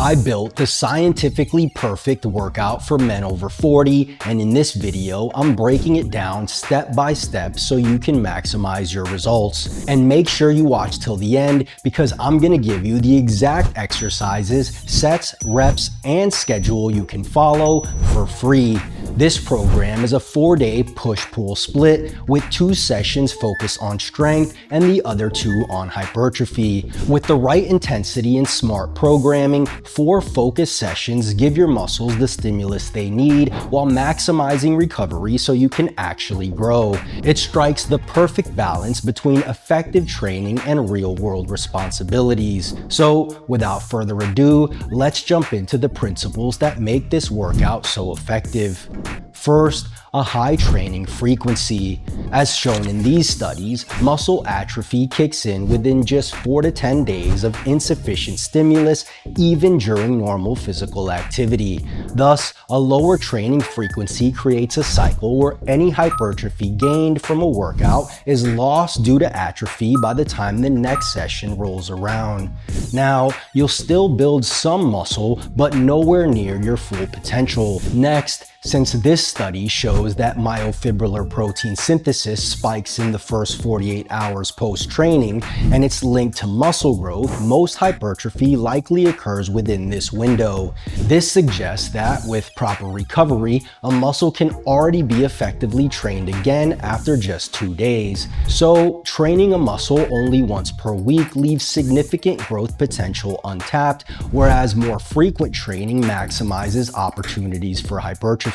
I built the scientifically perfect workout for men over 40, and in this video, I'm breaking it down step by step so you can maximize your results. And make sure you watch till the end because I'm gonna give you the exact exercises, sets, reps, and schedule you can follow for free. This program is a 4-day push-pull split with 2 sessions focused on strength and the other 2 on hypertrophy. With the right intensity and smart programming, 4 focused sessions give your muscles the stimulus they need while maximizing recovery so you can actually grow. It strikes the perfect balance between effective training and real-world responsibilities. So, without further ado, let's jump into the principles that make this workout so effective. First, a high training frequency. As shown in these studies, muscle atrophy kicks in within just 4 to 10 days of insufficient stimulus, even during normal physical activity. Thus, a lower training frequency creates a cycle where any hypertrophy gained from a workout is lost due to atrophy by the time the next session rolls around. Now, you'll still build some muscle, but nowhere near your full potential. Next, since this study shows that myofibrillar protein synthesis spikes in the first 48 hours post-training and it's linked to muscle growth, most hypertrophy likely occurs within this window. This suggests that with proper recovery, a muscle can already be effectively trained again after just 2 days. So, training a muscle only once per week leaves significant growth potential untapped, whereas more frequent training maximizes opportunities for hypertrophy.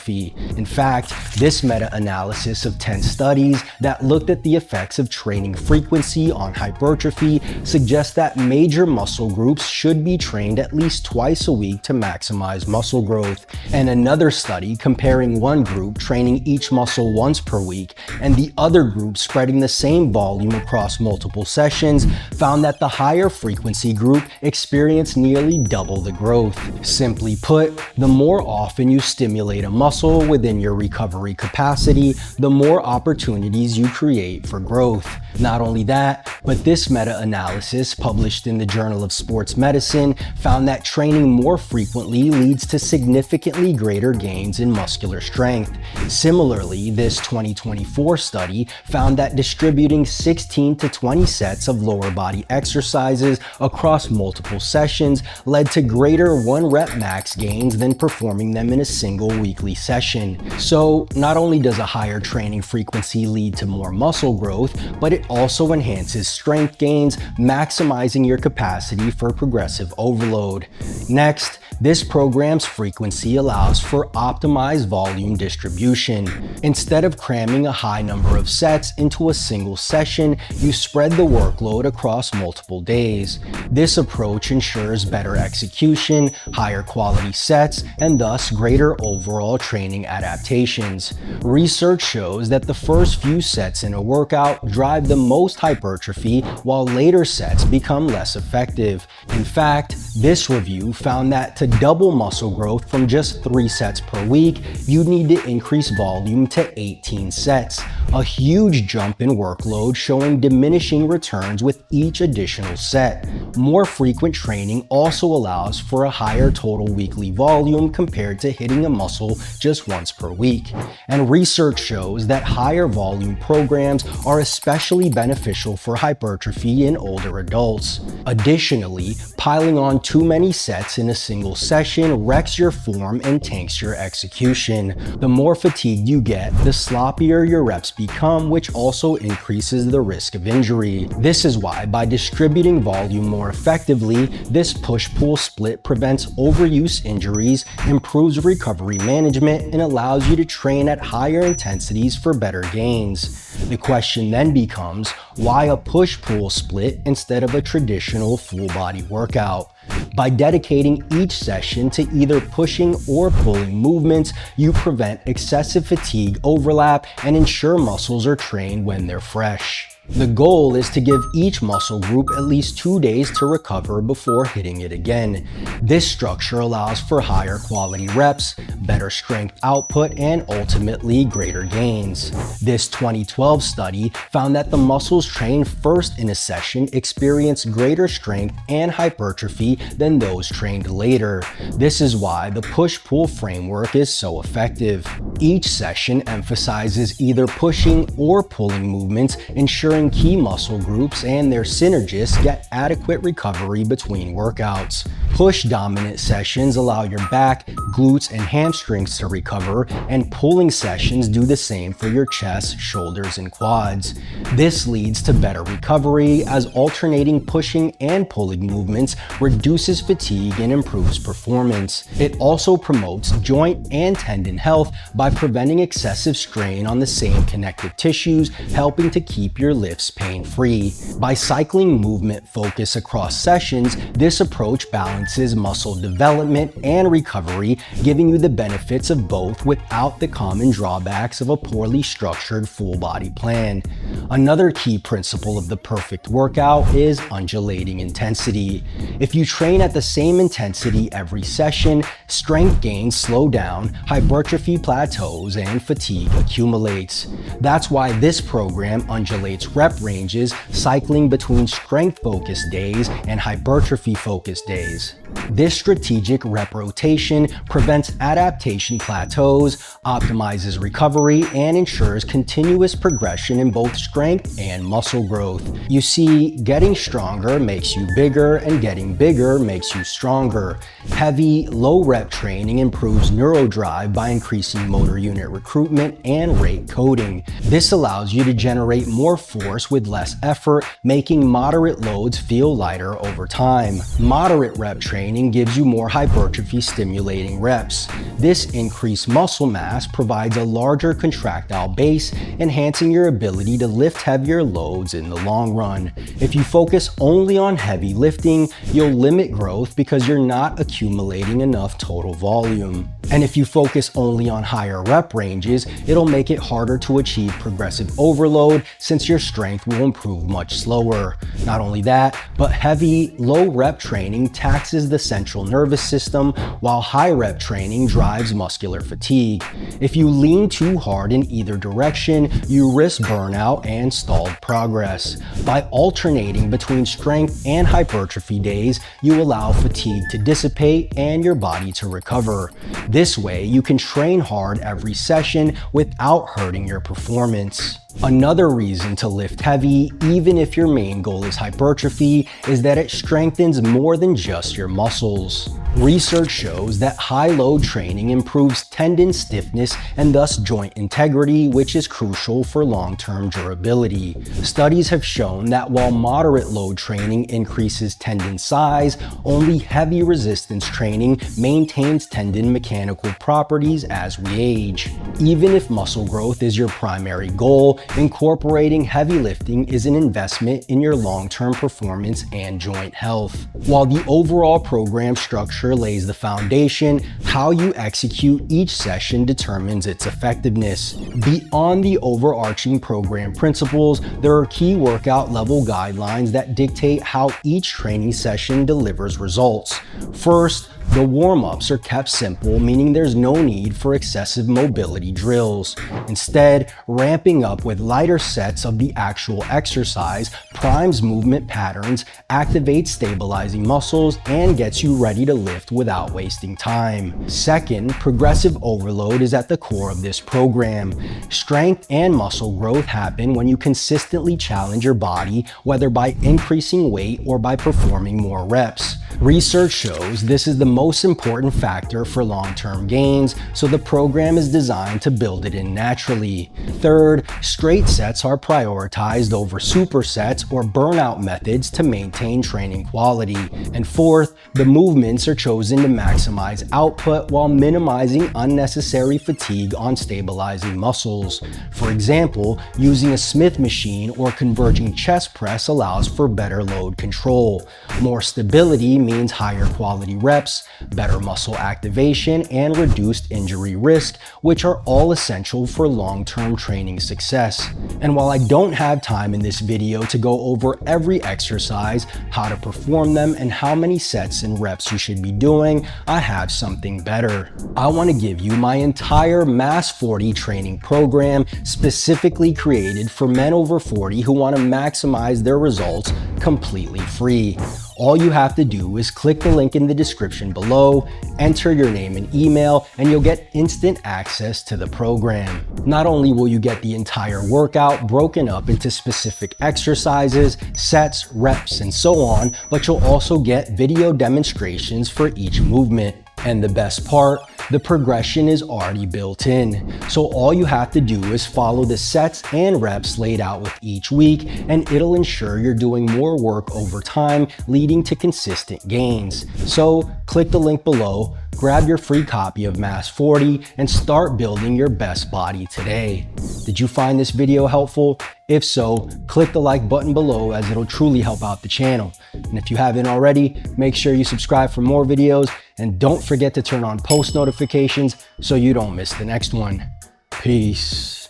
In fact, this meta-analysis of 10 studies that looked at the effects of training frequency on hypertrophy suggests that major muscle groups should be trained at least twice a week to maximize muscle growth. And another study comparing one group training each muscle once per week and the other group spreading the same volume across multiple sessions found that the higher frequency group experienced nearly double the growth. Simply put, the more often you stimulate a muscle within your recovery capacity, the more opportunities you create for growth. Not only that, but this meta-analysis published in the Journal of Sports Medicine found that training more frequently leads to significantly greater gains in muscular strength. Similarly, this 2024 study found that distributing 16 to 20 sets of lower body exercises across multiple sessions led to greater 1-rep max gains than performing them in a single weekly session. So, not only does a higher training frequency lead to more muscle growth, but it also enhances strength gains, maximizing your capacity for progressive overload. Next, this program's frequency allows for optimized volume distribution. Instead of cramming a high number of sets into a single session, you spread the workload across multiple days. This approach ensures better execution, higher quality sets, and thus greater overall training adaptations. Research shows that the first few sets in a workout drive the most hypertrophy, while later sets become less effective. In fact, this review found that to double muscle growth from just 3 sets per week, you need to increase volume to 18 sets. A huge jump in workload showing diminishing returns with each additional set. More frequent training also allows for a higher total weekly volume compared to hitting a muscle just once per week. And research shows that higher volume programs are especially beneficial for hypertrophy in older adults. Additionally, piling on too many sets in a single session wrecks your form and tanks your execution. The more fatigued you get, the sloppier your reps become, which also increases the risk of injury. This is why by distributing volume more effectively, this push-pull split prevents overuse injuries, improves recovery management, and allows you to train at higher intensities for better gains. The question then becomes, why a push-pull split instead of a traditional full-body workout? By dedicating each session to either pushing or pulling movements, you prevent excessive fatigue overlap and ensure muscles are trained when they're fresh. The goal is to give each muscle group at least 2 days to recover before hitting it again. This structure allows for higher quality reps, better strength output, and ultimately greater gains. This 2012 study found that the muscles trained first in a session experience greater strength and hypertrophy than those trained later. This is why the push-pull framework is so effective. Each session emphasizes either pushing or pulling movements, ensuring key muscle groups and their synergists get adequate recovery between workouts. Push-dominant sessions allow your back, glutes, and hamstrings to recover, and pulling sessions do the same for your chest, shoulders, and quads. This leads to better recovery, as alternating pushing and pulling movements reduces fatigue and improves performance. It also promotes joint and tendon health by preventing excessive strain on the same connective tissues, helping to keep your lifts pain-free. By cycling movement focus across sessions, this approach balances muscle development and recovery, giving you the benefits of both without the common drawbacks of a poorly structured full-body plan. Another key principle of the perfect workout is undulating intensity. If you train at the same intensity every session, strength gains slow down, hypertrophy plateaus, and fatigue accumulates. That's why this program undulates rep ranges, cycling between strength-focused days and hypertrophy-focused days. This strategic rep rotation prevents adaptation plateaus, optimizes recovery, and ensures continuous progression in both strength and muscle growth. You see, getting stronger makes you bigger, and getting bigger makes you stronger. Heavy, low-rep training improves neurodrive by increasing motor unit recruitment and rate coding. This allows you to generate more force with less effort, making moderate loads feel lighter over time. Moderate rep training gives you more hypertrophy stimulating reps. This increased muscle mass provides a larger contractile base, enhancing your ability to lift heavier loads in the long run. If you focus only on heavy lifting, you'll limit growth because you're not accumulating enough total volume. And if you focus only on higher rep ranges, it'll make it harder to achieve progressive overload since your strength will improve much slower. Not only that, but heavy, low rep training taxes the central nervous system, while high rep training drives muscular fatigue. If you lean too hard in either direction, you risk burnout and stalled progress. By alternating between strength and hypertrophy days, you allow fatigue to dissipate and your body to recover. This way, you can train hard every session without hurting your performance. Another reason to lift heavy, even if your main goal is hypertrophy, is that it strengthens more than just your muscles. Research shows that high-load training improves tendon stiffness and thus joint integrity, which is crucial for long-term durability. Studies have shown that while moderate load training increases tendon size, only heavy resistance training maintains tendon mechanical properties as we age. Even if muscle growth is your primary goal, incorporating heavy lifting is an investment in your long-term performance and joint health. While the overall program structure lays the foundation, how you execute each session determines its effectiveness. Beyond the overarching program principles, there are key workout level guidelines that dictate how each training session delivers results. First, the warm-ups are kept simple, meaning there's no need for excessive mobility drills. Instead, ramping up with lighter sets of the actual exercise primes movement patterns, activates stabilizing muscles, and gets you ready to lift without wasting time. Second, progressive overload is at the core of this program. Strength and muscle growth happen when you consistently challenge your body, whether by increasing weight or by performing more reps. Research shows this is the most important factor for long-term gains, so the program is designed to build it in naturally. Third, straight sets are prioritized over supersets or burnout methods to maintain training quality. And fourth, the movements are chosen to maximize output while minimizing unnecessary fatigue on stabilizing muscles. For example, using a Smith machine or converging chest press allows for better load control. More stability means means higher quality reps, better muscle activation, and reduced injury risk, which are all essential for long-term training success. And while I don't have time in this video to go over every exercise, how to perform them, and how many sets and reps you should be doing, I have something better. I want to give you my entire Mass 40 training program, specifically created for men over 40 who want to maximize their results, completely free. All you have to do is click the link in the description below, enter your name and email, and you'll get instant access to the program. Not only will you get the entire workout broken up into specific exercises, sets, reps, and so on, but you'll also get video demonstrations for each movement. And the best part, the progression is already built in. So all you have to do is follow the sets and reps laid out with each week, and it'll ensure you're doing more work over time, leading to consistent gains. So click the link below, grab your free copy of Mass 40, and start building your best body today. Did you find this video helpful? If so, click the like button below, as it'll truly help out the channel. And if you haven't already, make sure you subscribe for more videos, and don't forget to turn on post notifications so you don't miss the next one. Peace.